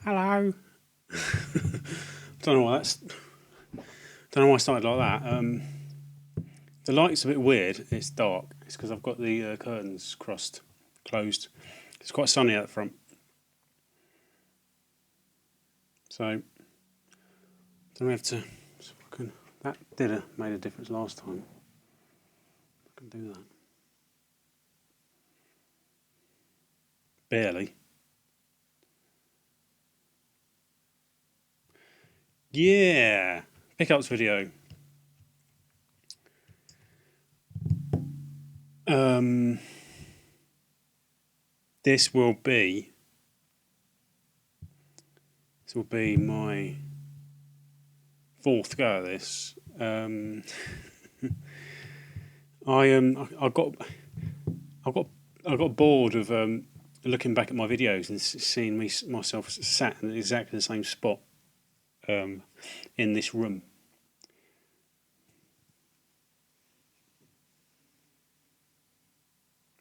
Hello. Don't know why that's. Don't know why I started like that. The light's a bit weird. It's dark. It's because I've got the curtains closed. It's quite sunny out the front, so don't have to. So I can, that made a difference last time. I can do that. Barely. Yeah. Pickups video. Um, this will be. This will be my fourth go at this. I got I got I got bored of looking back at my videos and seeing myself sat in exactly the same spot um, in this room.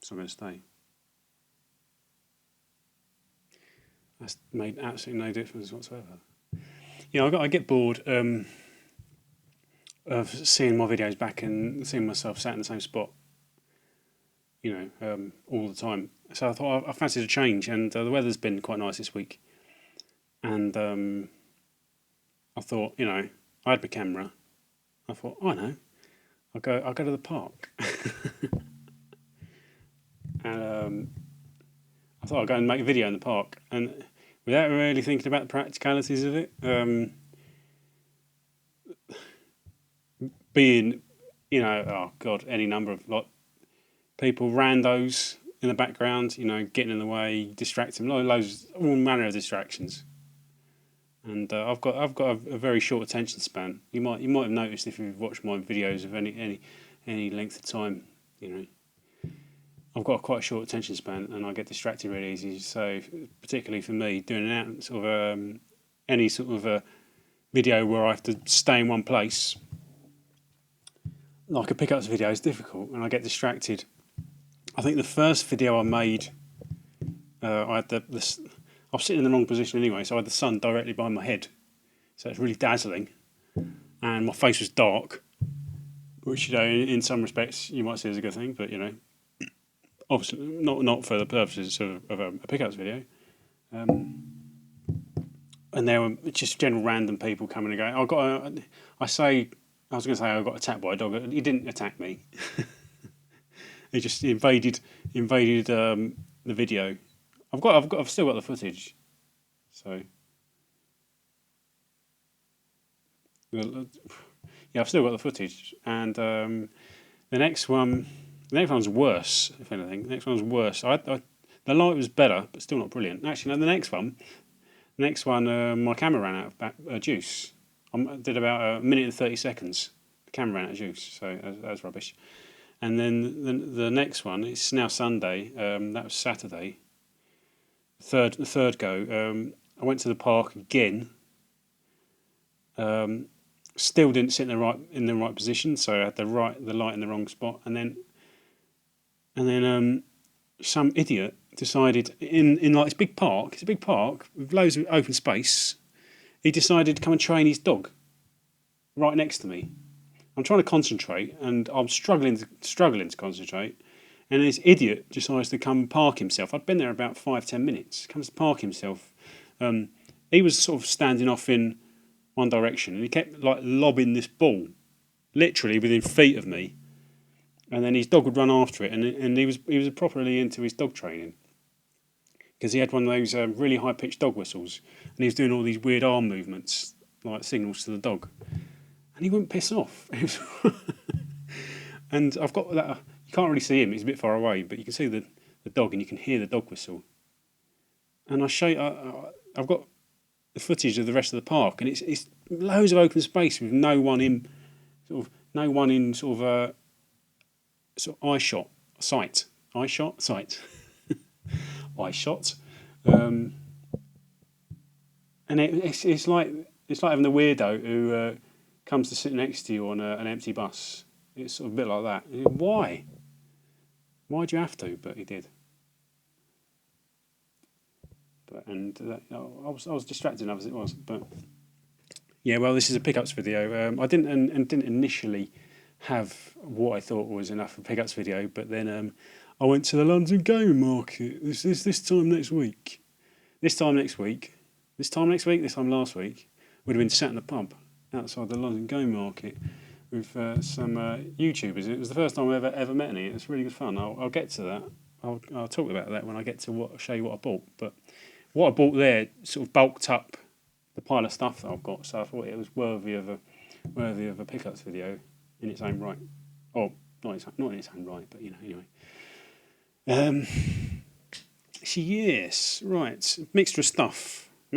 So I'm going to stay. That's made absolutely no difference whatsoever. I get bored of seeing my videos back and seeing myself sat in the same spot. All the time. So I thought I fancied a change, and the weather's been quite nice this week. And I thought, I had my camera. I thought, I know, I'll go to the park. And I thought I'd go and make a video in the park, and without really thinking about the practicalities of it, being, oh god, any number of people, randos in the background, getting in the way, distracting, loads, all manner of distractions. And I've got a very short attention span. You might have noticed if you've watched my videos of any length of time. I've got quite a short attention span, and I get distracted really easy. So particularly for me, doing any sort of a video where I have to stay in one place, like a pickups video, is difficult, and I get distracted. I think the first video I made, I had I was sitting in the wrong position anyway, so I had the sun directly behind my head, so it's really dazzling, and my face was dark, which in some respects you might see as a good thing, but obviously not for the purposes of a pickups video. And there were just general random people coming and going. I was going to say I got attacked by a dog. He didn't attack me. He just invaded the video. I've still got the footage. So yeah, I've still got the footage. And the next one, the next one's worse. If anything, the next one's worse. The light was better, but still not brilliant. Actually, no, the next one, my camera ran out of juice. I did about a minute and 30 seconds. The camera ran out of juice, so that was rubbish. And then the next one, it's now Sunday. That was Saturday. The third go. I went to the park again. Still didn't sit in the right position, so I had the light in the wrong spot. And then some idiot decided in like it's big park. It's a big park with loads of open space. He decided to come and train his dog right next to me. I'm trying to concentrate, and I'm struggling to concentrate. And this idiot decides to come and park himself. I'd been there about 5-10 minutes. Comes to park himself. He was sort of standing off in one direction, and he kept like lobbing this ball, literally within feet of me. And then his dog would run after it, and he was properly into his dog training because he had one of those really high pitched dog whistles, and he was doing all these weird arm movements like signals to the dog, and he wouldn't piss off. And I've got that. You can't really see him; he's a bit far away, but you can see the dog, and you can hear the dog whistle. And I've got the footage of the rest of the park, and it's loads of open space with no one in eye shot sight, eye shot, and it's like having the weirdo who comes to sit next to you on an empty bus. It's sort of a bit like that. Why? Why do you have to? But he did. I was distracted enough as it was. But yeah, well, this is a pickups video. I didn't initially have what I thought was enough for a pickups video, but then I went to the London Gaming Market this time next week. This time next week. This time next week. This time last week. We'd have been sat in the pub outside the London Gaming Market with some YouTubers. It was the first time I ever met any. It was really good fun. I'll get to that. I'll talk about that when I get to show you what I bought. But what I bought there sort of bulked up the pile of stuff that I've got, so I thought it was worthy of a pickups video in its own right. Or not in its own right, but anyway. Yes, right. Mixture of stuff. From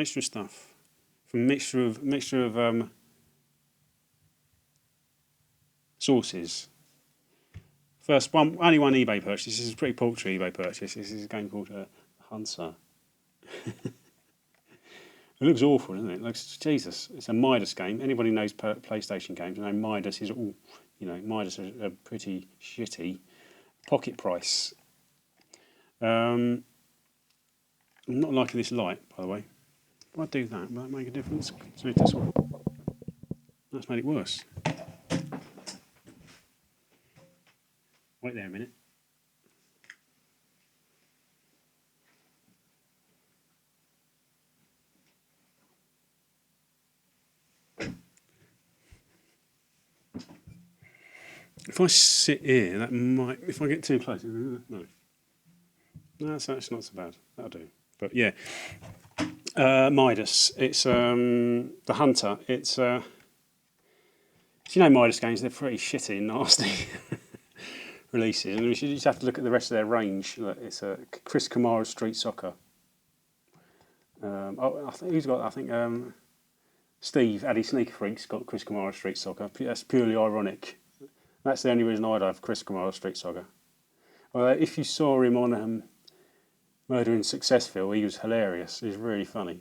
mixture of sources. First one, only one eBay purchase. This is a pretty paltry eBay purchase. This is a game called Hunter. It looks awful, doesn't it? It looks, Jesus, it's a Midas game. Anybody knows PlayStation games, you know Midas is all, Midas are pretty shitty. Pocket price. I'm not liking this light, by the way. If I do that, will that make a difference? Let's move this one. That's made it worse. Wait there a minute. If I sit here, that might. If I get too close, no, that's actually not so bad. That'll do. But yeah, Midas. It's the Hunter. It's Midas games. They're pretty shitty and nasty releases, and you just have to look at the rest of their range. It's Chris Kamara Street Soccer. I think who's got? I think Steve Addy Sneaker Freak's got Chris Kamara Street Soccer. That's purely ironic. That's the only reason I'd have Chris Kamara Street Soccer. Well, if you saw him on Murder in Successville, he was hilarious. He was really funny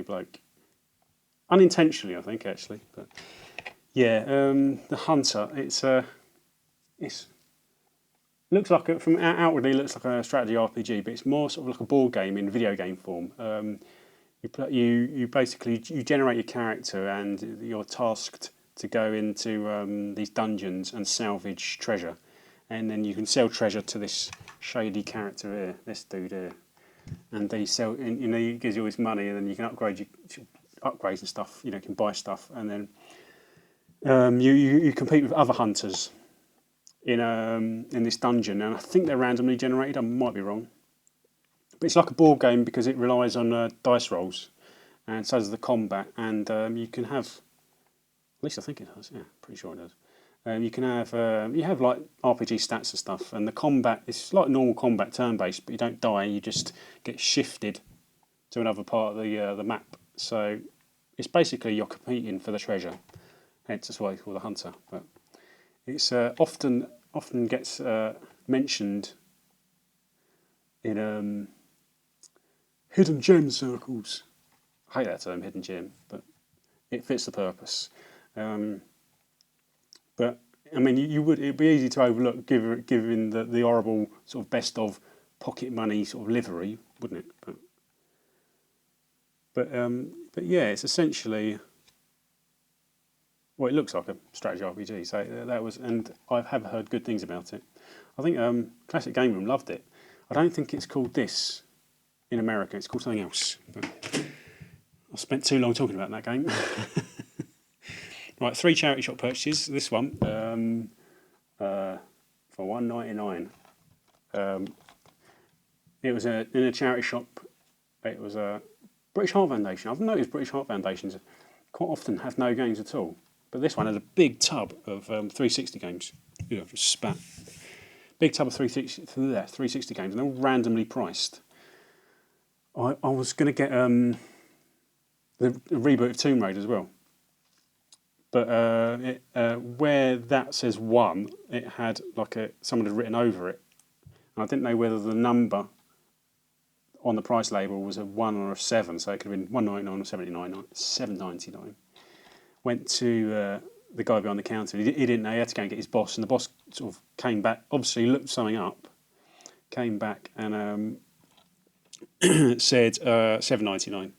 bloke. Unintentionally, I think, actually. But yeah, the Hunter. It's looks like from outwardly looks like a strategy RPG, but it's more sort of like a board game in video game form. You basically generate your character, and you're tasked to go into these dungeons and salvage treasure, and then you can sell treasure to this shady character here, this dude here, and they sell. And, he gives you all this money, and then you can upgrade your upgrades and stuff. You can buy stuff, and then you compete with other hunters in this dungeon, and I think they're randomly generated. I might be wrong, but it's like a board game because it relies on dice rolls, and so does the combat, and you can have. At least I think it does. Yeah, pretty sure it does. You can have like RPG stats and stuff, and the combat is like normal combat, turn-based, but you don't die. You just get shifted to another part of the map. So it's basically you're competing for the treasure. Hence, that's why it's called the Hunter. But it's often gets mentioned in hidden gem circles. I hate that term, hidden gem, but it fits the purpose. But I mean, it'd be easy to overlook given the horrible sort of best of pocket money sort of livery, wouldn't it? But yeah, it's essentially. Well, it looks like a strategy RPG. So that was, and I have heard good things about it. I think Classic Game Room loved it. I don't think it's called this in America. It's called something else. But I spent too long talking about that game. Right, 3 charity shop purchases. This one for $1.99. It was in a charity shop. It was a British Heart Foundation. I've noticed British Heart Foundations quite often have no games at all, but this one had a big tub of 360 games. Just spat. Big tub of 360 games, and they're all randomly priced. I was going to get the reboot of Tomb Raider as well. But where that says 1, it had someone had written over it. And I didn't know whether the number on the price label was a 1 or a 7, so it could have been $1.99 or $7.99. Went to the guy behind the counter. He didn't know. He had to go and get his boss, and the boss sort of came back. Obviously, looked something up. Came back and said £7.99.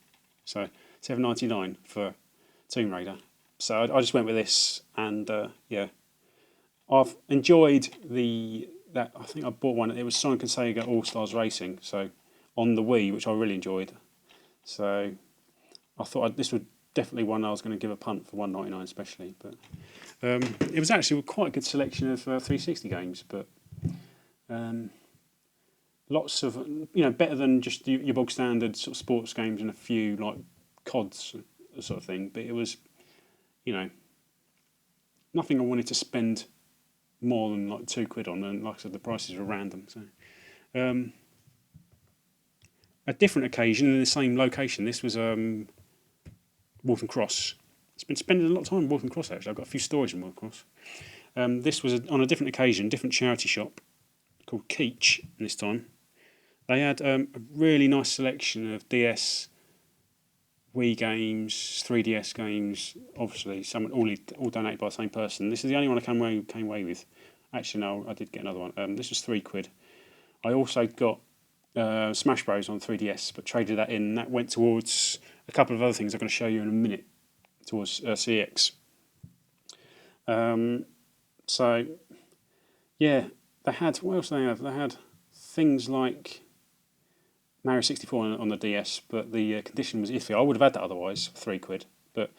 So £7.99 for Tomb Raider. So I just went with this, and yeah, I've enjoyed that. I think I bought one. It was Sonic and Sega All Stars Racing, so on the Wii, which I really enjoyed. So I thought this would definitely one I was going to give a punt for £1.99 especially. But it was actually quite a good selection of 360 games, but lots of better than just your bog standard sort of sports games and a few like CODs sort of thing. But it was nothing I wanted to spend more than like £2 on, and like I said, the prices were random. So a different occasion in the same location. This was Waltham Cross. I've been spending a lot of time in Waltham Cross actually. I've got a few stories in Waltham Cross. This was on a different occasion, different charity shop called Keach this time. They had a really nice selection of DS, Wii games, 3DS games. Obviously, some all donated by the same person. This is the only one I came away with. Actually, no, I did get another one. This was £3. I also got Smash Bros on 3DS, but traded that in. That went towards a couple of other things I'm going to show you in a minute, towards CX. So, yeah, they had, what else did they have? They had things like Mario 64 on the DS, but the condition was iffy. I would have had that otherwise for £3, but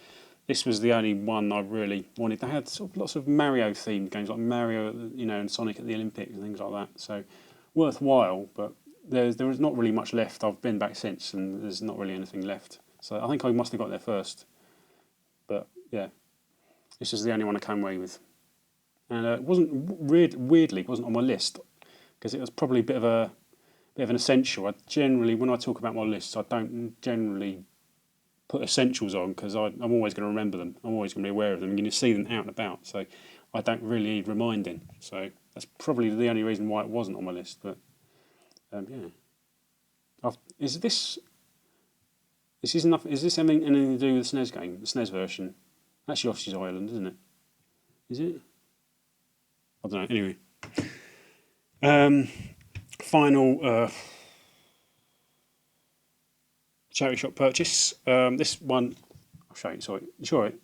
this was the only one I really wanted. They had sort of lots of Mario themed games like Mario, and Sonic at the Olympics and things like that. So worthwhile, but there was not really much left. I've been back since, and there's not really anything left. So I think I must have got there first. But yeah, this is the only one I came away with, and it wasn't weirdly it wasn't on my list because it was probably a bit of an essential. I generally, when I talk about my lists, I don't generally put essentials on because I'm always going to remember them. I'm always going to be aware of them. You're going to see them out and about, so I don't really need reminding. So that's probably the only reason why it wasn't on my list. But yeah, is this enough? Is this anything to do with the SNES game, the SNES version? That's Yoshi's Island, isn't it? Is it? I don't know. Anyway, final charity shop purchase. This one, I'll show you. Sorry, you saw it.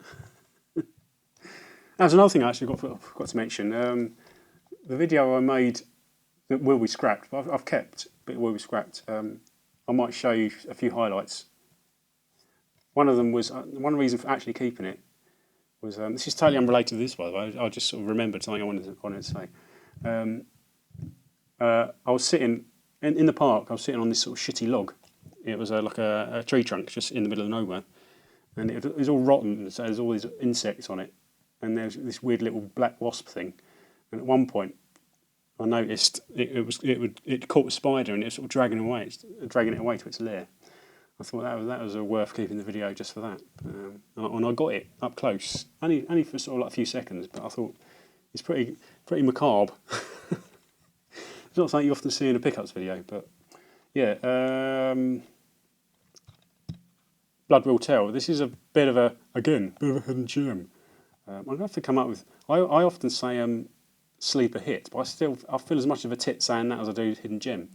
That's another thing I actually forgot to mention. The video I made that will be scrapped, but I've kept, but it will be scrapped. I might show you a few highlights. One of them was one reason for actually keeping it was this is totally unrelated to this, by the way. I just sort of remembered something I wanted to say. I was sitting in the park. I was sitting on this sort of shitty log. It was like a tree trunk just in the middle of nowhere, and it was all rotten. So there's all these insects on it, and there's this weird little black wasp thing. And at one point, I noticed it caught a spider and it was sort of dragging it away to its lair. I thought that was worth keeping the video just for that, and I got it up close, only for sort of like a few seconds. But I thought it's pretty macabre. It's not something you often see in a pickups video, but yeah. Blood Will Tell. This is a bit of a hidden gem. I'm going to have to come up with. I often say sleeper hit, but I feel as much of a tit saying that as I do hidden gem.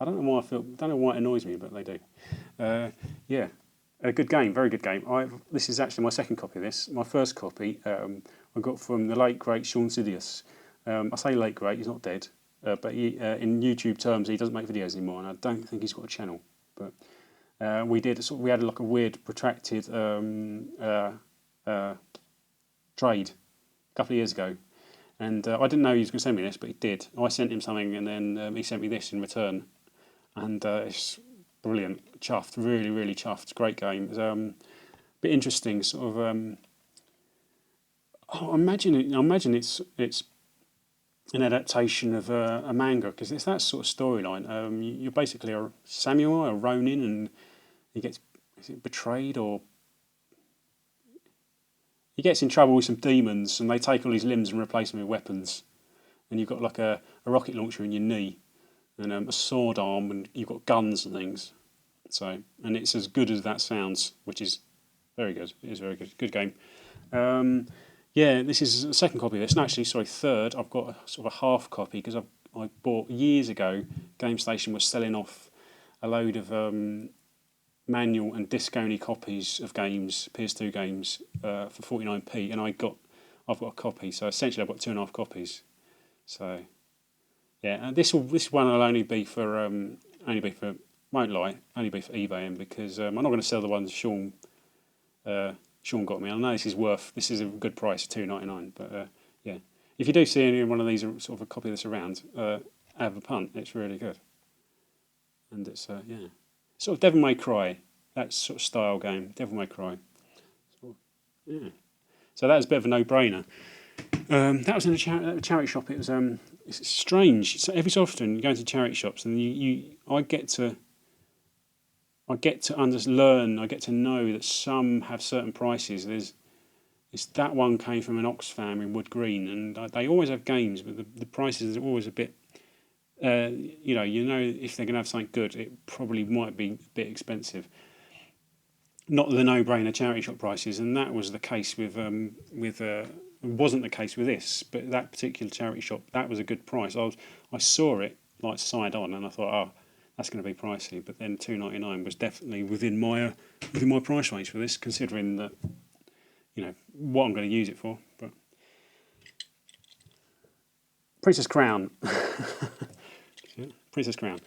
I don't know why it annoys me, but they do. Yeah, a good game, very good game. This is actually my second copy of this. My first copy I got from the late great Sean Sidious. I say late great, he's not dead, but he, in YouTube terms, he doesn't make videos anymore, and I don't think he's got a channel. But we had like a weird protracted trade a couple of years ago, and I didn't know he was going to send me this, but he did. I sent him something, and then he sent me this in return, and it's brilliant, chuffed, really, really chuffed. Great game. It's a bit interesting, sort of. I imagine it's an adaptation of a manga because it's that sort of storyline. You're basically a samurai, a ronin, and he gets betrayed or he gets in trouble with some demons, and they take all his limbs and replace them with weapons. And you've got like a rocket launcher in your knee, and a sword arm, and you've got guns and things. So, and it's as good as that sounds, which is very good. It is very good. Good game. Yeah, this is a second copy of this. No, actually, sorry, third. I've got a sort of a half copy because I bought years ago. GameStation was selling off a load of manual and disc-only copies of games, PS2 games, for 49p, and I've got a copy. So essentially, I've got 2.5 copies. So yeah, and this one will only be for won't lie, only be for eBay, because I'm not going to sell the ones Sean got me. I know this is a good price, £2.99. But yeah, if you do see any one of these, sort of a copy of this around, have a punt. It's really good, and it's yeah, sort of Devil May Cry, that sort of style game. Devil May Cry. Yeah. So that was a bit of a no-brainer. That was in a charity shop. It was it's strange. So every so often you go into charity shops and I get to learn. I get to know that some have certain prices. That one came from an Oxfam in Wood Green, and they always have games, but the prices are always a bit. If they're going to have something good, it probably might be a bit expensive. Not the no-brainer charity shop prices, and that was the case with. It wasn't the case with this, but that particular charity shop, that was a good price. I saw it like side on, and I thought, oh, that's going to be pricey. But then £2.99 was definitely within my price range for this, considering that what I'm going to use it for. But Princess Crown, Princess Crown.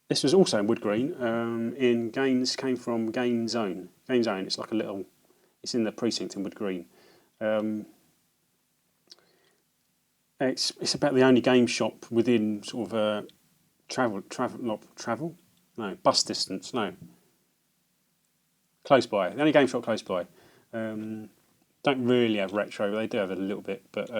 This was also in Wood Green. In Gaines, came from Gain Zone. Gain Zone. It's like a little. It's in the precinct in Wood Green. It's about the only game shop within sort of bus distance. No, close by. The only game shop close by. Don't really have retro. They do have a little bit, but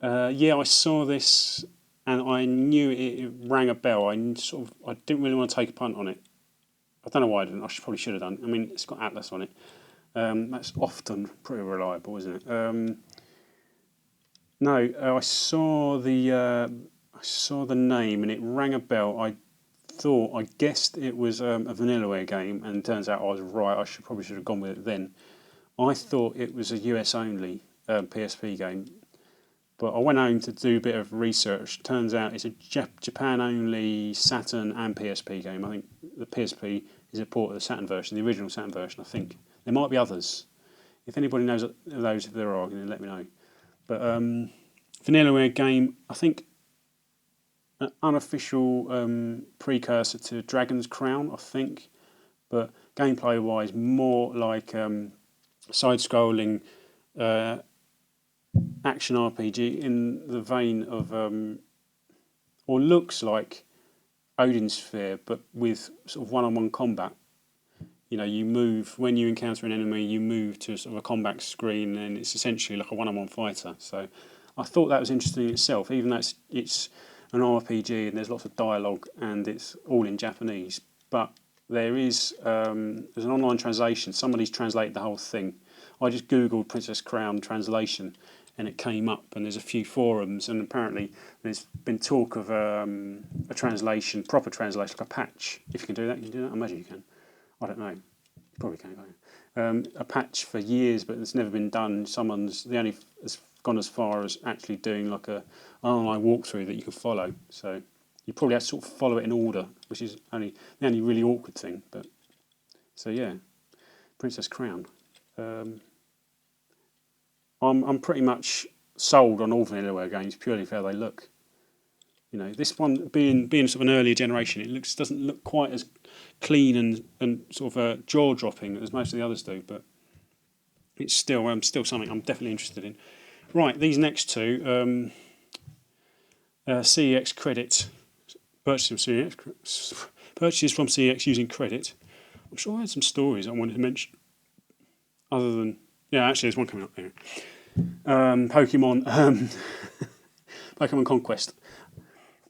yeah, I saw this and I knew it rang a bell. I didn't really want to take a punt on it. I don't know why I didn't. Probably should have done. I mean, it's got Atlas on it. That's often pretty reliable, isn't it? No, I saw the name and it rang a bell. I guessed it was a Vanillaware game, and it turns out I was right. I probably should have gone with it then. I thought it was a US only PSP game, but I went home to do a bit of research. Turns out it's a Japan only Saturn and PSP game. I think the PSP is a port of the Saturn version, the original Saturn version. I think there might be others. If anybody knows those, if there are, let me know. But Vanillaware game, I think an unofficial precursor to Dragon's Crown, I think. But gameplay-wise, more like side-scrolling action RPG in the vein of, or looks like Odin's Sphere, but with sort of one-on-one combat. You move when you encounter an enemy. You move to sort of a combat screen, and it's essentially like a one-on-one fighter. So, I thought that was interesting in itself, even though it's an RPG and there's lots of dialogue and it's all in Japanese. But there's an online translation. Somebody's translated the whole thing. I just googled Princess Crown translation, and it came up. And there's a few forums, and apparently there's been talk of a translation, proper translation, like a patch. If you can do that, I imagine you can. I don't know. You probably can. A patch for years, but it's never been done. The only has gone as far as actually doing like an online walkthrough that you can follow. So you probably have to sort of follow it in order, which is the only really awkward thing. But so yeah, Princess Crown. I'm pretty much sold on all Vanillaware games purely for how they look. This one being sort of an earlier generation, doesn't look quite as clean and sort of jaw dropping as most of the others do, but it's still something I'm definitely interested in. Right, these next two, CEX credit, purchases from CEX using credit. I'm sure I had some stories I wanted to mention. Other than actually, there's one coming up there. Pokemon, Pokemon Conquest.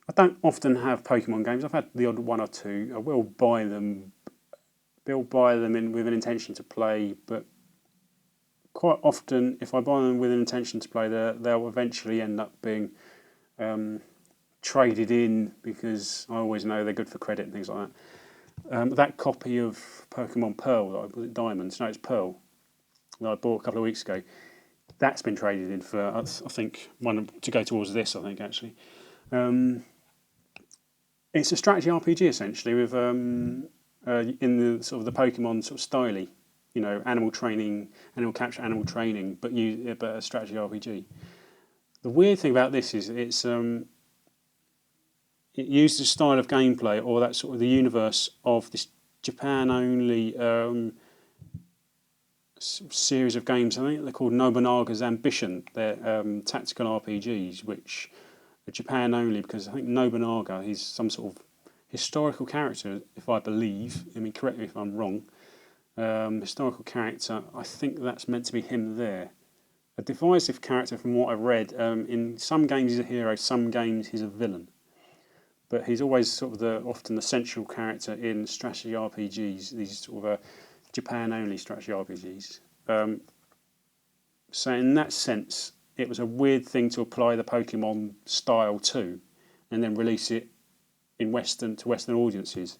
I don't often have Pokemon games. I've had the odd one or two. I will buy them. With an intention to play, but quite often, if I buy them with an intention to play, they'll eventually end up being traded in, because I always know they're good for credit and things like that. That copy of Pokemon Pearl, was it Diamonds? No, it's Pearl, that I bought a couple of weeks ago. That's been traded in for, I think, one to go towards this, I think, actually. It's a strategy RPG essentially with in the sort of the Pokemon sort of style, animal training, animal capture, animal training, but a strategy RPG. The weird thing about this is it uses a style of gameplay or that sort of the universe of this Japan only series of games. I think they're called Nobunaga's Ambition. They're tactical RPGs which are Japan only because I think Nobunaga, he's some sort of historical character, if I believe. I mean, correct me if I'm wrong. Historical character. I think that's meant to be him there. A divisive character from what I've read. In some games he's a hero, some games he's a villain. But he's always sort of often the central character in strategy RPGs. These sort of Japan only strategy RPGs. So in that sense, it was a weird thing to apply the Pokemon style to, and then release it in Western audiences.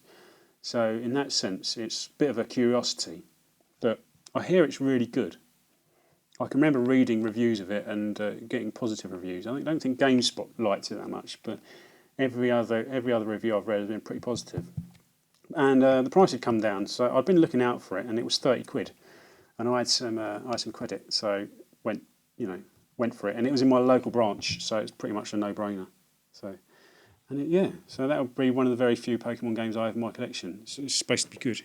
So in that sense, it's a bit of a curiosity. But I hear it's really good. I can remember reading reviews of it and getting positive reviews. I don't think GameSpot liked it that much, but every other review I've read has been pretty positive. And the price had come down, so I'd been looking out for it, and it was £30, and I had some credit, so went for it, and it was in my local branch, so it's pretty much a no-brainer. So, so that would be one of the very few Pokemon games I have in my collection. So it's supposed to be good.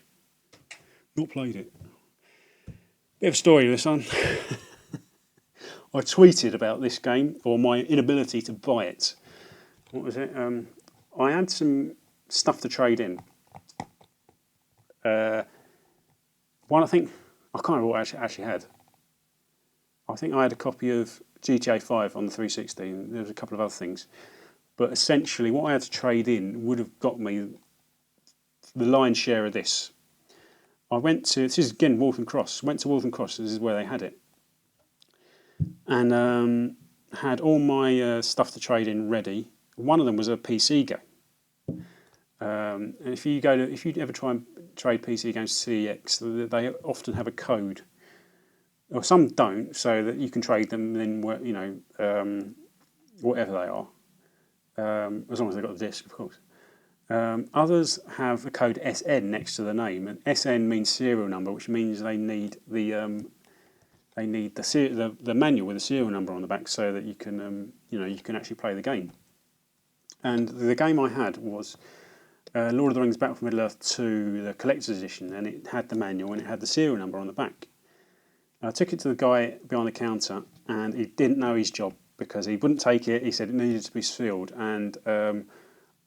Not played it. Bit of a story, this one. I tweeted about this game or my inability to buy it. What was it? I had some stuff to trade in. One, I think, I can't remember what I actually had. I think I had a copy of GTA 5 on the 360, and there was a couple of other things. But essentially, what I had to trade in would have got me the lion's share of this. This is again Waltham Cross. Went to Waltham Cross, this is where they had it. And had all my stuff to trade in ready. One of them was a PC game. And if you ever try and trade PC games CEX, they often have a code, or some don't, so that you can trade them in whatever they are, as long as they've got the disc, of course. Others have a code SN next to the name, and SN means serial number, which means they need the manual with the serial number on the back, so that you can actually play the game. And the game I had was Lord of the Rings Battle for Middle-earth 2, the collector's edition, and it had the manual and it had the serial number on the back. I took it to the guy behind the counter, and he didn't know his job because he wouldn't take it. He said it needed to be sealed, and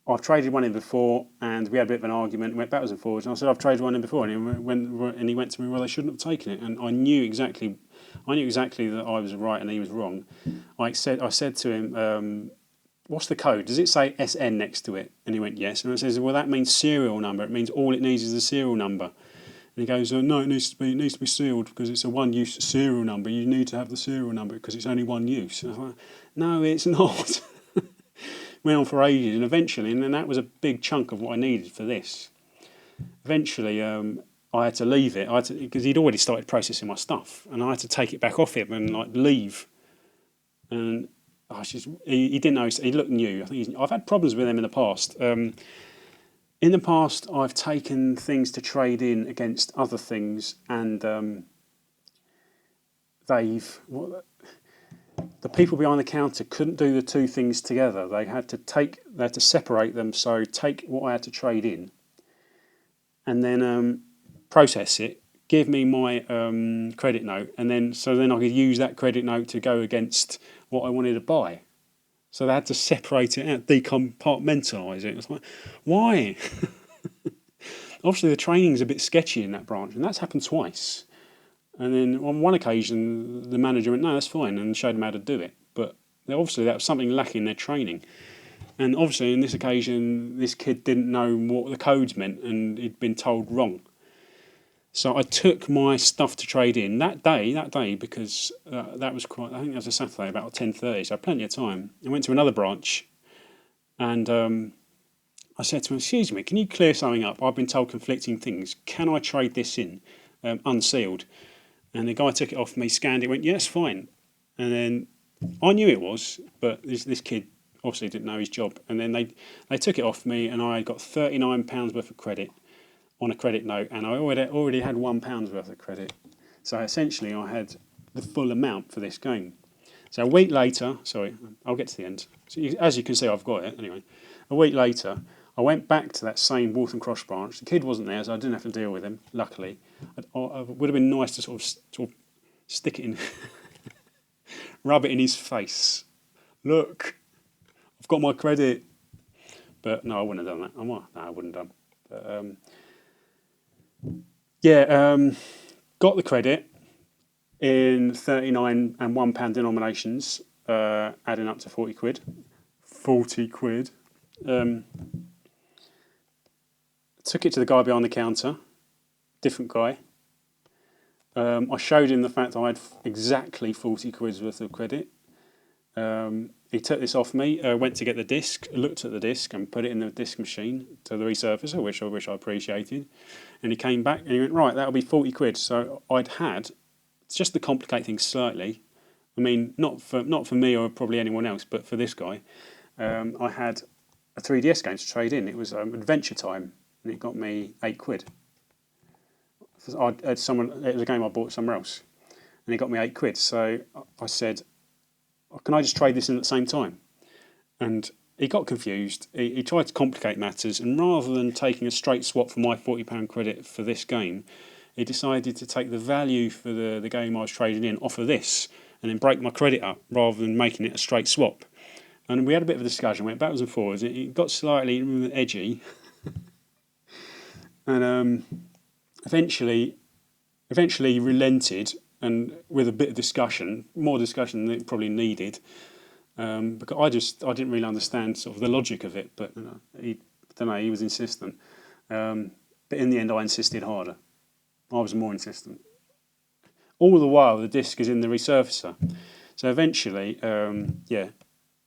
I've traded one in before, and we had a bit of an argument, went backwards and forwards, and I said, I've traded one in before, and he went to me, well, they shouldn't have taken it, and I knew exactly that I was right and he was wrong. I said to him, what's the code? Does it say SN next to it? And he went, yes. And I says, well, that means serial number. It means all it needs is the serial number. And he goes, no, it needs to be sealed because it's a one-use serial number. You need to have the serial number because it's only one use. And I was like, no, it's not. Went on for ages, and eventually, and then that was a big chunk of what I needed for this. Eventually, I had to leave it. Because he'd already started processing my stuff, and I had to take it back off him and leave. And he didn't know. He looked new. I think I've had problems with him in the past. In the past, I've taken things to trade in against other things, and the people behind the counter couldn't do the two things together. They had to separate them. So take what I had to trade in, and then process it. Give me my credit note, and then I could use that credit note to go against what I wanted to buy. So they had to separate it out, decompartmentalise it. It's like, why? Obviously, the training's a bit sketchy in that branch, and that's happened twice. And then on one occasion, the manager went, no, that's fine, and showed them how to do it. But obviously, that was something lacking in their training. And obviously, in this occasion, this kid didn't know what the codes meant, and he'd been told wrong. So I took my stuff to trade in that day because that was I think that was a Saturday, about 10:30, so plenty of time. I went to another branch, and I said to him, excuse me, can you clear something up? I've been told conflicting things. Can I trade this in unsealed? And the guy took it off me, scanned it, went, yes, fine. And then I knew it was, but this kid obviously didn't know his job, and then they took it off me, and I got £39 worth of credit on a credit note, and I already had £1 worth of credit. So essentially, I had the full amount for this game. So a week later, sorry, I'll get to the end. So as you can see, I've got it anyway. A week later, I went back to that same Waltham Cross branch. The kid wasn't there, so I didn't have to deal with him. Luckily, it would have been nice to sort of stick it in, rub it in his face. Look, I've got my credit. But no, I wouldn't have done that. No, I wouldn't have done. But got the credit in 39 and £1 denominations, adding up to 40 quid. 40 quid. Took it to the guy behind the counter, different guy. I showed him the fact that I had exactly 40 quid's worth of credit. He took this off me, went to get the disc, looked at the disc and put it in the disc machine to the resurfacer, which I appreciated. And he came back and he went, right, that'll be 40 quid. So I'd had, just to complicate things slightly, I mean, not for me or probably anyone else, but for this guy, I had a 3DS game to trade in. It was Adventure Time, and it got me 8 quid. It was a game I bought somewhere else, and it got me 8 quid. So I said, can I just trade this in at the same time? And he got confused. He tried to complicate matters, and rather than taking a straight swap for my £40 credit for this game, he decided to take the value for the game I was trading in off of this, and then break my credit up rather than making it a straight swap. And we had a bit of a discussion, went backwards and forwards. It got slightly edgy, and eventually he relented, and with a bit of discussion, more discussion than it probably needed, because I didn't really understand sort of the logic of it. But he was insistent. But in the end, I insisted harder. I was more insistent. All the while, the disc is in the resurfacer. So eventually,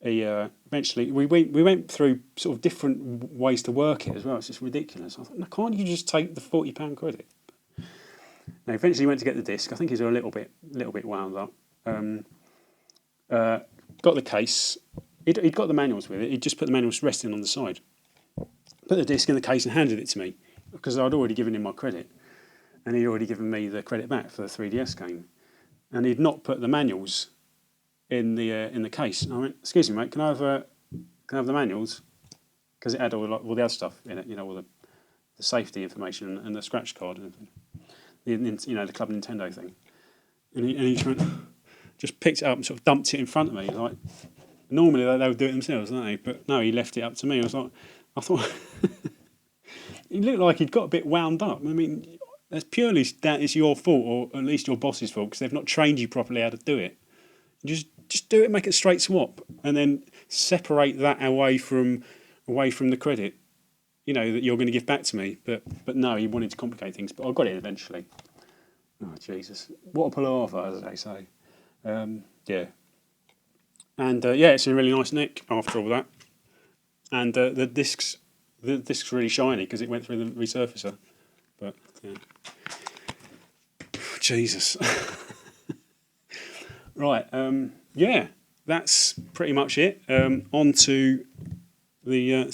eventually we went through sort of different ways to work it as well. It's just ridiculous. I thought, no, can't you just take the £40 credit? Now, eventually went to get the disc. I think he's a little bit wound up. Got the case. He'd got the manuals with it. He'd just put the manuals resting on the side. Put the disc in the case and handed it to me because I'd already given him my credit, and he'd already given me the credit back for the 3DS game, and he'd not put the manuals in the case. And I went, "Excuse me, mate, can I have the manuals?" Because it had all the other stuff in it, all the safety information and the scratch card and the Club Nintendo thing. And he just picked it up and sort of dumped it in front of me. Like normally they would do it themselves, don't they? But no, he left it up to me. I thought he looked like he'd got a bit wound up. I mean, that's purely that is your fault, or at least your boss's fault, because they've not trained you properly how to do it. Just do it, make it a straight swap, and then separate that away from the credit, that you're going to give back to me. But no, he wanted to complicate things. But I got it eventually. Oh Jesus, what a palaver, as they say. Yeah, and it's a really nice nick after all that, and the disc's really shiny because it went through the resurfacer. But yeah, Jesus. Right, that's pretty much it. On to the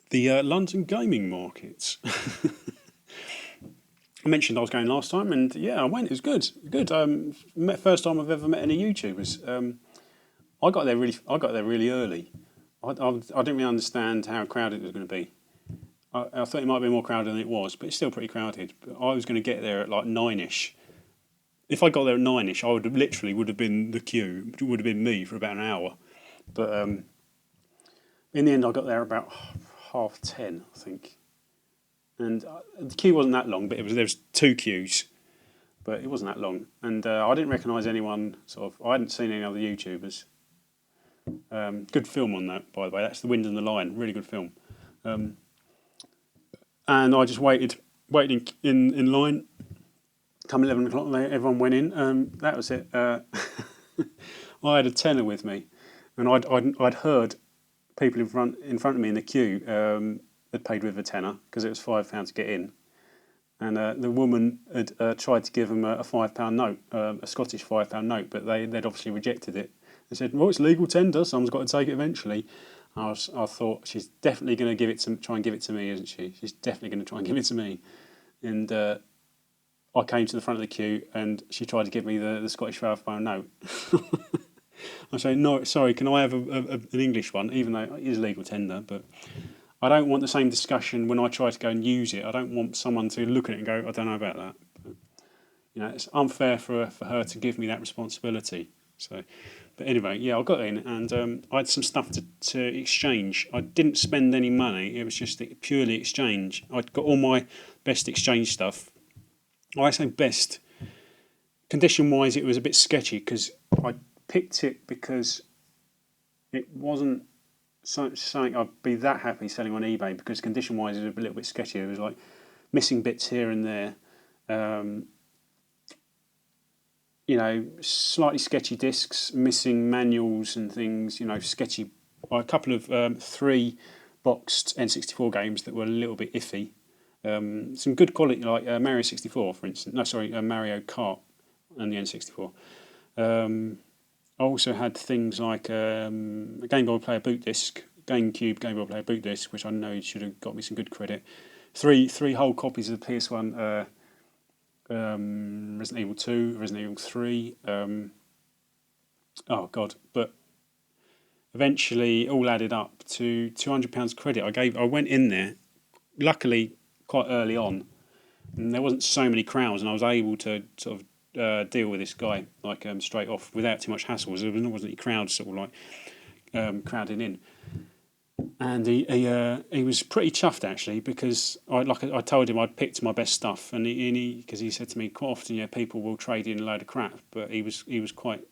the London gaming markets. I mentioned I was going last time, and I went. It was good. First time I've ever met any YouTubers. I got there really early. I didn't really understand how crowded it was going to be. I thought it might be more crowded than it was, but it's still pretty crowded. But I was going to get there at like 9ish. If I got there at 9ish, I would have been the queue. It would have been me for about an hour. But in the end, I got there about 10:30, I think. And the queue wasn't that long, but there was 2 queues, but it wasn't that long. And I didn't recognise anyone. I hadn't seen any other YouTubers. Good film on that, by the way. That's The Wind and the Lion. Really good film. And I just waited in line. Come 11 o'clock, everyone went in. That was it. I had a tenner with me, and I'd heard people in front of me in the queue had paid with a tenner because it was £5 to get in. and the woman had tried to give him a £5 note, a Scottish £5 note, but they'd obviously rejected it. They said, "Well, it's legal tender. Someone's got to take it eventually." I thought she's definitely going to try and give it to me, isn't she? She's definitely going to try and give it to me. And I came to the front of the queue, and she tried to give me the Scottish £5 note. I say, "No, sorry, can I have an English one?" Even though it is legal tender, but I don't want the same discussion when I try to go and use it. I don't want someone to look at it and go, "I don't know about that." But, it's unfair for her to give me that responsibility. So, but anyway, yeah, I got in, and I had some stuff to exchange. I didn't spend any money. It was just purely exchange. I got all my best exchange stuff. I say best. Condition-wise, it was a bit sketchy because I picked it because it wasn't something I'd be that happy selling on eBay, because condition-wise it was a little bit sketchy. It was like missing bits here and there. Slightly sketchy discs, missing manuals and things. Sketchy. A couple of 3 boxed N64 games that were a little bit iffy. Some good quality, like Mario 64, for instance. No, sorry, Mario Kart and the N64. I also had things like a Game Boy Player boot disc, GameCube Game Boy Player boot disc, which I know should have got me some good credit. Three whole copies of the PS1, Resident Evil 2, Resident Evil 3. Oh God! But eventually, it all added up to £200 credit. I went in there, luckily quite early on, and there wasn't so many crowds, and I was able to sort of deal with this guy like straight off without too much hassle. There wasn't any crowds sort of like crowding in, and he was pretty chuffed actually, because I told him I'd picked my best stuff, and because he said to me quite often, people will trade in a load of crap, but he was quite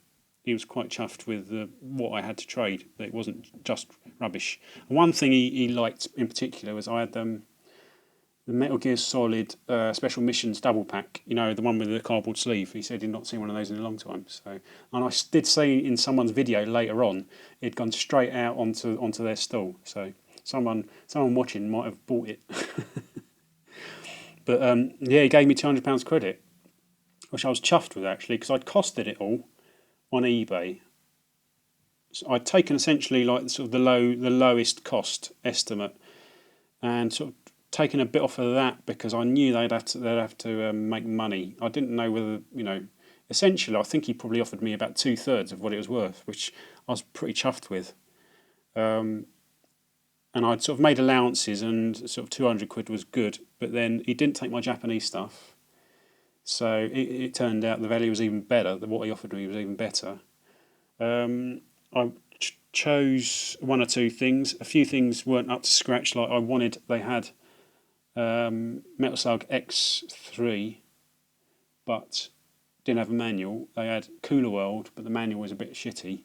chuffed with what I had to trade. That it wasn't just rubbish. And one thing he liked in particular was I had the Metal Gear Solid Special Missions double pack, the one with the cardboard sleeve. He said he'd not seen one of those in a long time. So, and I did see in someone's video later on, it'd gone straight out onto their stall. So someone watching might have bought it. But he gave me £200 credit, which I was chuffed with actually, because I'd costed it all on eBay. So I'd taken essentially like sort of the lowest cost estimate, and sort of taken a bit off of that because I knew they'd have to make money. I didn't know whether essentially I think he probably offered me about 2/3 of what it was worth, which I was pretty chuffed with. And I'd sort of made allowances, and sort of 200 quid was good. But then he didn't take my Japanese stuff, so it turned out the value was even better. What he offered me was even better. I chose one or two things. A few things weren't up to scratch like I wanted. They had Metal Slug X3, but didn't have a manual. They had Cooler World, but the manual was a bit shitty.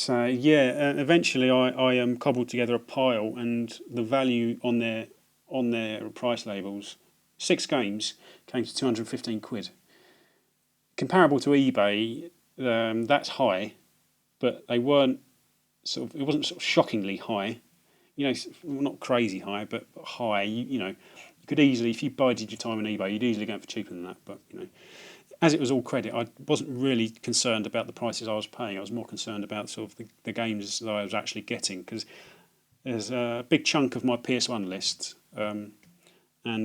Eventually I cobbled together a pile, and the value on their price labels, 6 games, came to 215 quid. Comparable to eBay, that's high, but they weren't it wasn't sort of shockingly high. Not crazy high, but high. You could easily, if you bided your time on eBay, you'd easily go for cheaper than that. But as it was all credit, I wasn't really concerned about the prices I was paying. I was more concerned about sort of the games that I was actually getting, because there's a big chunk of my PS1 list and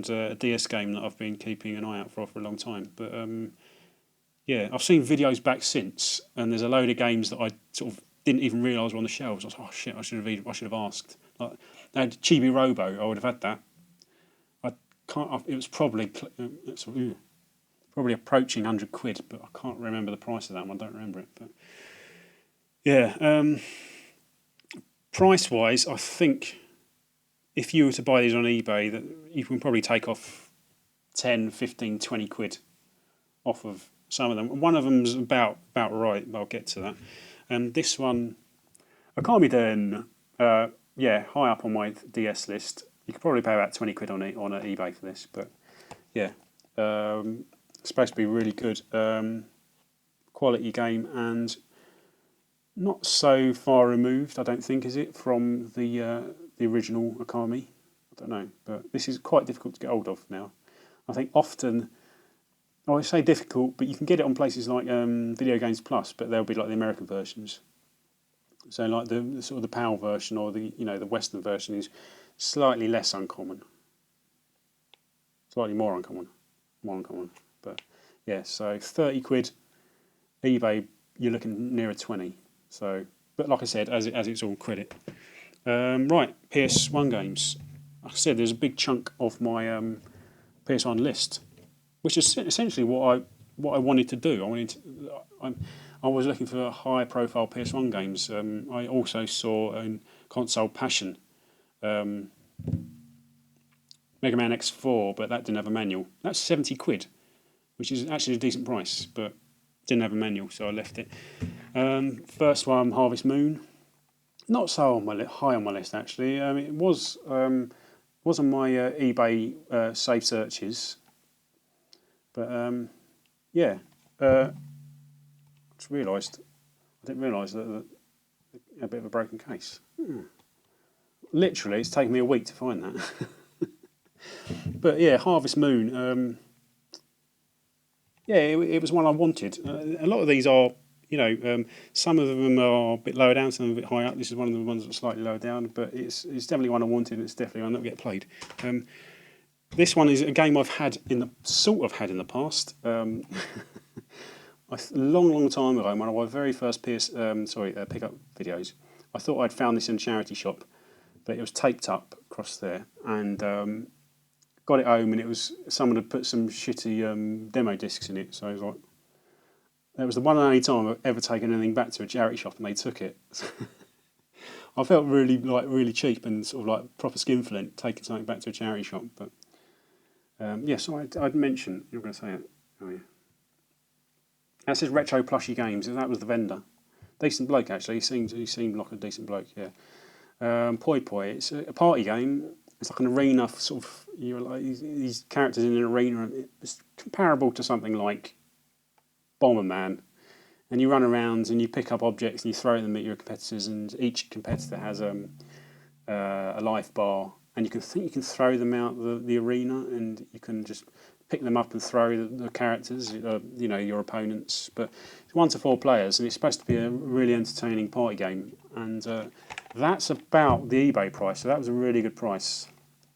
a DS game that I've been keeping an eye out for a long time. But I've seen videos back since, and there's a load of games that I sort of didn't even realise were on the shelves. I was like, oh shit, I should have asked. Like, they had Chibi Robo, I would have had that. It was probably approaching 100 quid, but I can't remember the price of that one. I don't remember it. But price wise, I think if you were to buy these on eBay, that you can probably take off 10, 15, 20 quid off of some of them. One of them's about right, but I'll get to that. And this one, Akami Den, high up on my DS list. You could probably pay about 20 quid on eBay for this, but it's supposed to be really good quality game, and not so far removed, I don't think, is it, from the original Akami? I don't know, but this is quite difficult to get hold of now. I think often, I say difficult, but you can get it on places like Video Games Plus, but they'll be like the American versions. So like the sort of the PAL version or the Western version is slightly less uncommon, slightly more uncommon. But yeah, so 30 quid eBay, you're looking nearer 20. So, but like I said, as it's all credit. Right, PS1 games. Like I said, there's a big chunk of my PS1 list, which is essentially what I wanted to do. I was looking for high profile PS1 games. I also saw in Console Passion Mega Man X4, but that didn't have a manual. That's 70 quid, which is actually a decent price, but didn't have a manual, so I left it. First one, Harvest Moon. Not so high on my list actually. It was on my eBay save searches, but yeah. I didn't realise that a bit of a broken case. Literally, it's taken me a week to find that. But yeah, Harvest Moon. Yeah, it was one I wanted. A lot of these are, some of them are a bit lower down, some are a bit higher up. This is one of the ones that's slightly lower down, but it's definitely one I wanted, and it's definitely one that will get played. This one is a game I've had in the past. A long time ago, one of my very first pickup videos, I thought I'd found this in a charity shop, but it was taped up across there, and got it home, and it was someone had put some shitty demo discs in it. So I was like, that was the one and only time I've ever taken anything back to a charity shop, and they took it. I felt really cheap and sort of like proper skinflint taking something back to a charity shop. But so I'd mention you're going to say it. Oh yeah. That says Retro Plushy Games. That was the vendor. Decent bloke actually. He seemed like a decent bloke. Yeah. Poi Poi. It's a party game. It's like an arena sort of. You're like these characters in an arena. It's comparable to something like Bomberman, and you run around and you pick up objects and you throw them at your competitors. And each competitor has a life bar, and you can throw them out the arena, and you can just pick them up and throw the characters, your opponents. But it's 1 to 4 players, and it's supposed to be a really entertaining party game. And that's about the eBay price, so that was a really good price.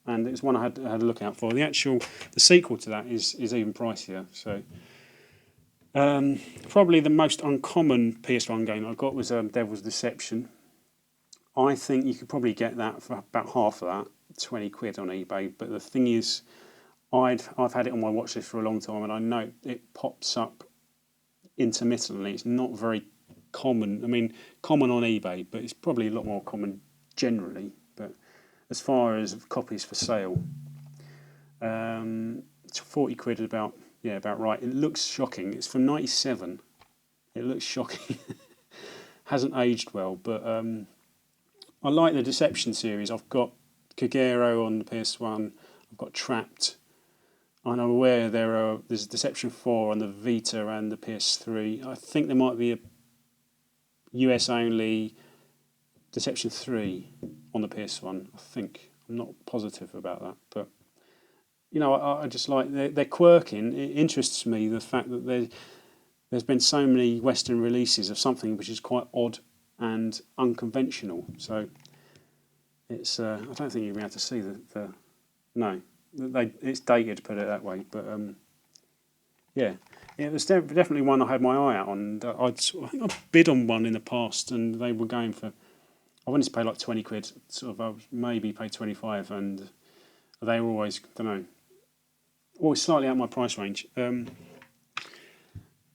And it's one I had a look out for. The sequel to that is even pricier. So probably the most uncommon PS1 game I got was Devil's Deception. I think you could probably get that for about half of that, 20 quid on eBay. But the thing is, I've had it on my watch list for a long time, and I know it pops up intermittently. It's not very common. I mean, common on eBay, but it's probably a lot more common generally. But as far as copies for sale, it's 40 quid about right. It looks shocking. It's from '97. It looks shocking. Hasn't aged well, but I like the Deception series. I've got Kagero on the PS1. I've got Trapped. I'm aware there's Deception 4 on the Vita and the PS3. I think there might be a US only Deception 3 on the PS1. I think. I'm not positive about that, but I just like they're quirking. It interests me the fact that there's been so many Western releases of something which is quite odd and unconventional. So it's I don't think you'll be able to see no. It's dated, put it that way. But it was definitely one I had my eye out on. I think I bid on one in the past, and they were going for. I wanted to pay like 20 quid. Sort of, I maybe paid 25, and they were always always slightly out of my price range.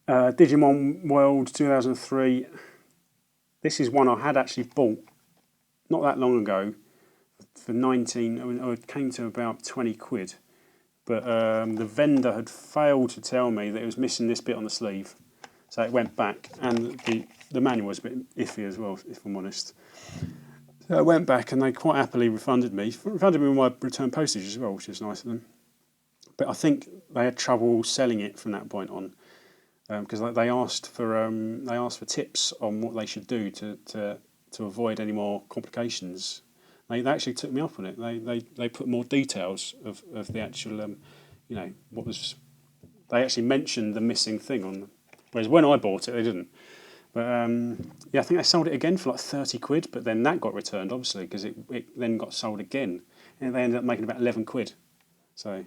Digimon World 2003. This is one I had actually bought not that long ago. For 19, it came to about 20 quid, but the vendor had failed to tell me that it was missing this bit on the sleeve, so it went back, and the manual was a bit iffy as well, if I'm honest. So I went back, and they quite happily refunded me with my return postage as well, which is nice of them. But I think they had trouble selling it from that point on, because they asked for tips on what they should do to avoid any more complications. They actually took me up on it. They put more details of the actual, what was. They actually mentioned the missing thing on them. Whereas when I bought it, they didn't. But yeah, I think they sold it again for like 30 quid, but then that got returned, obviously, because it then got sold again. And they ended up making about 11 quid. So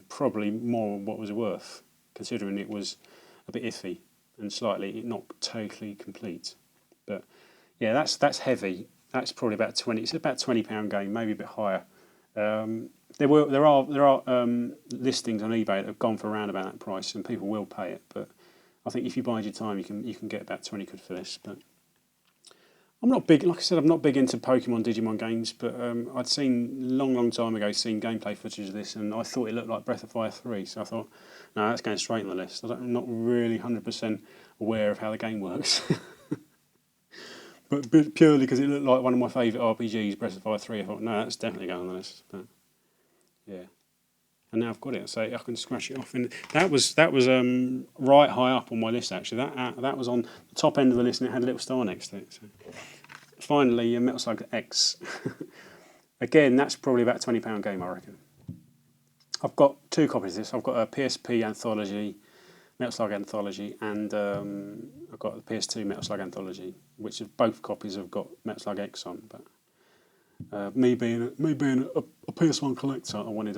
probably more what was worth, considering it was a bit iffy and slightly not totally complete. But yeah, that's heavy. That's probably about 20. It's about £20 game, maybe a bit higher. There are listings on eBay that have gone for around about that price, and people will pay it. But I think if you bide your time, you can get about 20 quid for this. But I'm not big, like I said, I'm not big into Pokemon Digimon games. But I'd seen long time ago seen gameplay footage of this, and I thought it looked like Breath of Fire 3. So I thought, no, that's going straight on the list. I'm not really 100% aware of how the game works. But purely because it looked like one of my favourite RPGs, Breath of Fire 3, I thought, no, that's definitely going on the list. But yeah, and now I've got it, so I can scratch it off. And that was right high up on my list actually. That was on the top end of the list, and it had a little star next to it. So finally, Metal Slug X. Again, that's probably about £20 game, I reckon. I've got 2 copies of this. I've got a PSP Anthology, Metal Slug Anthology, and I've got the PS2 Metal Slug Anthology, which is both copies have got Metal Slug X on. But me being a PS1 collector, I wanted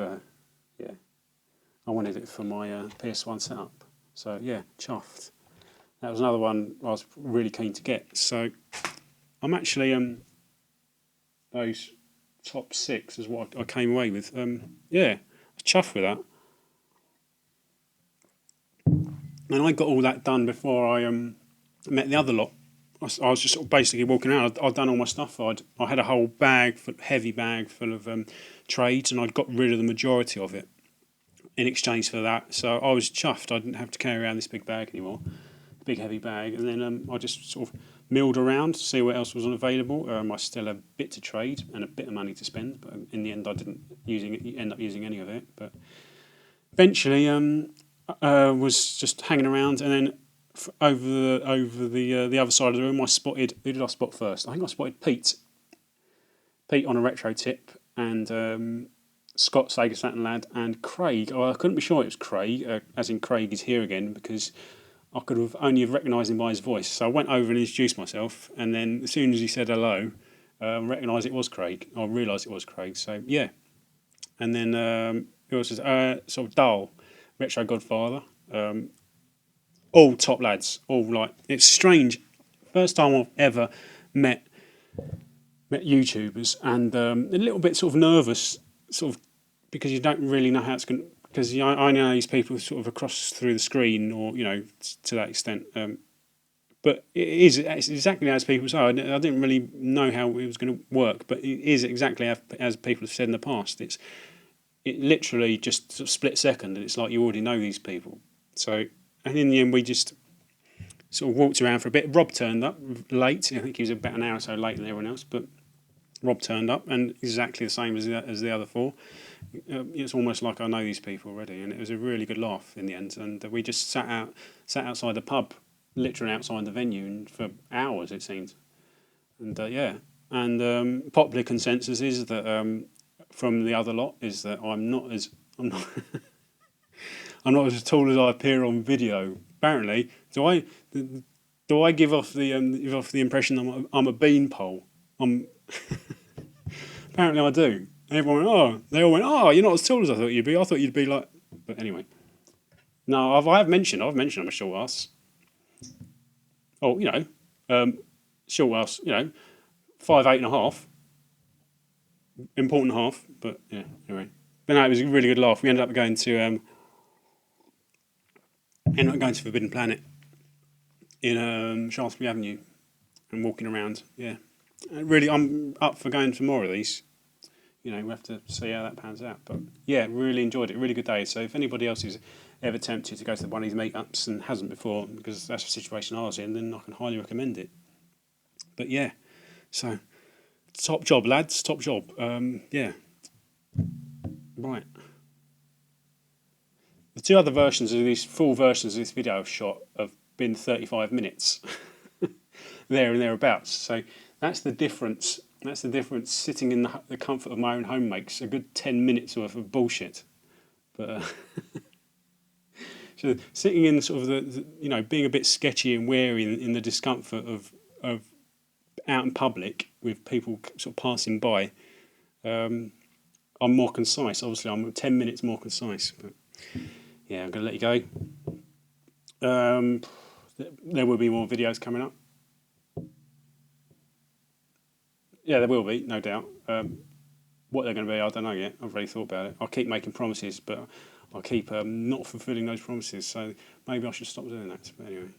it for my PS1 setup. So yeah, chuffed. That was another one I was really keen to get. So I'm actually those top 6 is what I came away with. Yeah, I was chuffed with that. And I got all that done before I met the other lot. I was just sort of basically walking out. I'd done all my stuff. I had a whole heavy bag full of trades, and I'd got rid of the majority of it in exchange for that. So I was chuffed. I didn't have to carry around this big bag anymore, big heavy bag. And then I just sort of milled around to see what else was available. I still had a bit to trade and a bit of money to spend, but in the end I didn't end up using any of it. But eventually was just hanging around, and then over the other side of the room, I spotted. Who did I spot first? I think I spotted Pete. Pete on a retro tip, and Scott Sega Saturn Lad, and Craig. Oh, I couldn't be sure it was Craig, as in Craig is here again, because I could have only recognised him by his voice. So I went over and introduced myself, and then as soon as he said hello, I recognised it was Craig. I realised it was Craig. So yeah, and then who else is sort of Dahl, Retro Godfather. All top lads, all like, it's strange. First time I've ever met YouTubers, and a little bit sort of nervous, sort of because you don't really know how it's going. Because I know these people sort of across through the screen, or to that extent. But it's exactly as people say. I didn't really know how it was going to work, but it is exactly as people have said in the past. It literally just sort of split second, and it's like you already know these people. So, and in the end, we just sort of walked around for a bit. Rob turned up late. I think he was about an hour or so later than everyone else, but Rob turned up, and exactly the same as the other 4. It's almost like I know these people already, and it was a really good laugh in the end. And we just sat outside the pub, literally outside the venue, and for hours it seemed. And yeah, and popular consensus is that from the other lot is that I'm not as I'm not as tall as I appear on video. Apparently, do I give off the impression that I'm a beanpole? Apparently I do. And they all went, oh, you're not as tall as I thought you'd be. I thought you'd be like, but anyway. No, I've mentioned I'm a short ass. Oh, short ass, 5'8.5". Important half, but yeah, anyway. But no, it was a really good laugh. We ended up going to Forbidden Planet in Shaftesbury Avenue and walking around. Yeah, really, I'm up for going to more of these. We have to see how that pans out. But yeah, really enjoyed it. Really good day. So if anybody else is ever tempted to go to one of these meetups and hasn't before, because that's the situation I was in, then I can highly recommend it. But yeah, so top job, lads. Top job. Yeah. Right. The 2 other versions of these full versions of this video I've shot have been 35 minutes, there and thereabouts. So that's the difference That's the difference. Sitting in the comfort of my own home makes a good 10 minutes worth of bullshit. But so sitting in sort of being a bit sketchy and wary in the discomfort of out in public with people sort of passing by, I'm more concise. Obviously, I'm 10 minutes more concise. But yeah, I'm going to let you go. There will be more videos coming up. Yeah, there will be, no doubt. What they're going to be, I don't know yet. I've really thought about it. I'll keep making promises, but I'll keep not fulfilling those promises. So maybe I should stop doing that. But anyway,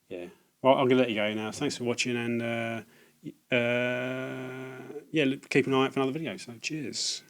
yeah. Well, I'm going to let you go now. Thanks for watching, and yeah, keep an eye out for another video. So cheers.